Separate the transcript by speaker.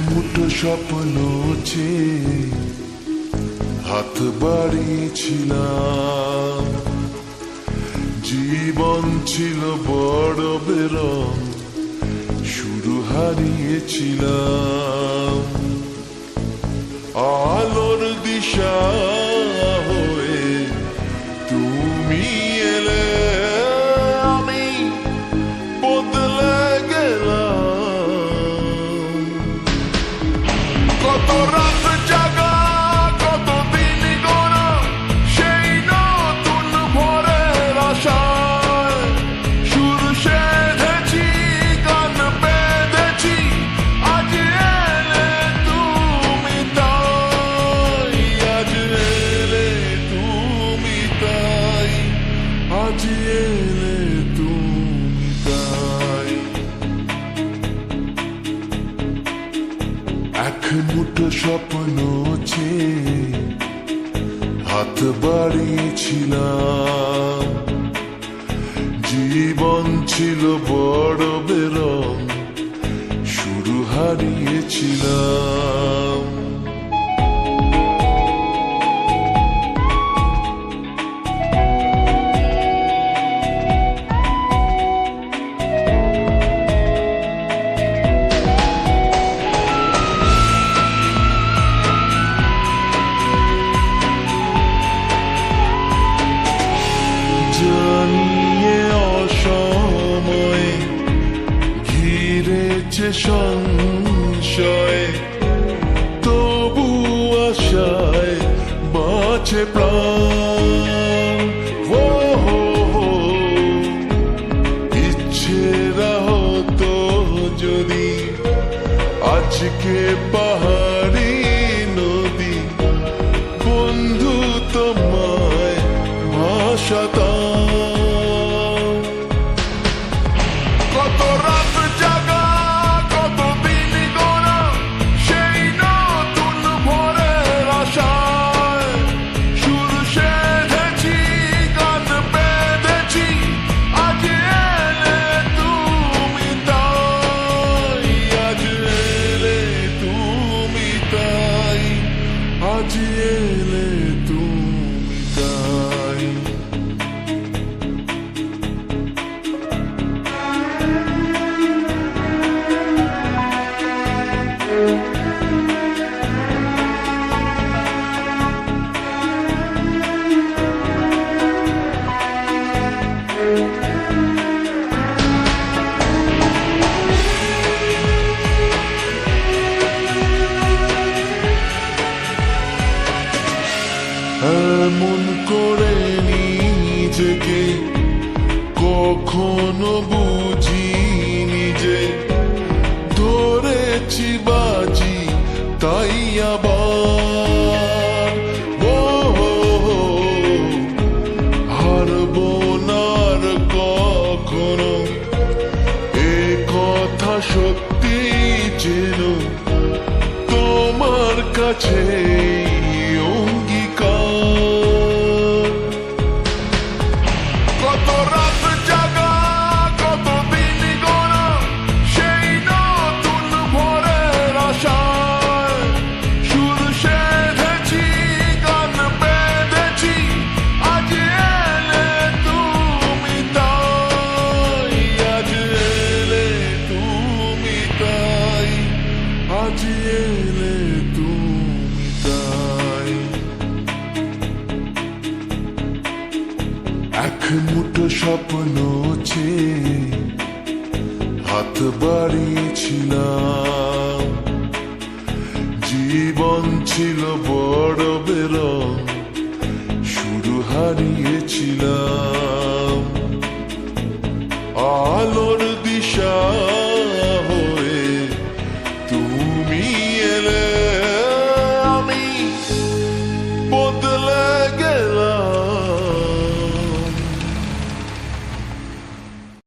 Speaker 1: মুঠো স্বপ্ন চেয়ে হাত বাড়িয়েছিলাম। জীবন ছিল বড় বেরং, শুরু হারিয়েছিলাম। আলোর দিশা হয়ে তুমি এলে, আমি বদলে গেলাম। কত রাত জাগা, কত দিন গোনা, সেই নতুন ভোরের আশায় সুর সেধেছি, গান বেঁধেছি। আজ এলে তুমি তাই, আজ এলে তুমি তাই, আজ এলে তুমি তাই। এক মুঠো স্বপ্ন চেয়ে হাত বাড়িয়েছিলাম। জীবন ছিল বড় বেরং, শুরু হারিয়েছিলাম। জানিয়ে অসময়ে ঘিরেছে সংশয়, তবু আশায় বাঁচে প্রাণ। ও হো হো, ইচ্ছেরা হতো যদি আজকে পাহাড়ি নদী, বন্ধু তোমায় ভাসাতাম। কত রাত জাগা, কত দিন গোনা, সেই নতুন ভোরের আশায় সুর সেধেছি, গান বেঁধেছি। আজ এলে তুমি তাই, আজ এলে তুমি তাই, আজ এলে তুমি তাই। এমন করে নিজেকে কখনো বুঝিনি যে, ধরেছি বাজি তাই আবার। ও হো হো, হারবো না আর কখনো, এ কথা সত্যি যেন তোমার কাছে অঙ্গীকার। কত রাত জাগা, কত দিন গোনা, সেই নতুন ভোরের আশায় সুর সেধেছি, গান বেঁধেছি। আজ এলে তুমি তাই, আজ এলে তুমি তাই, আজ এলে তুমি তাই। এক মুঠো স্বপ্ন চেয়ে হাত বাড়িয়েছিলাম। জীবন ছিল বড় বেরং, শুরু হারিয়েছিলাম। আলোর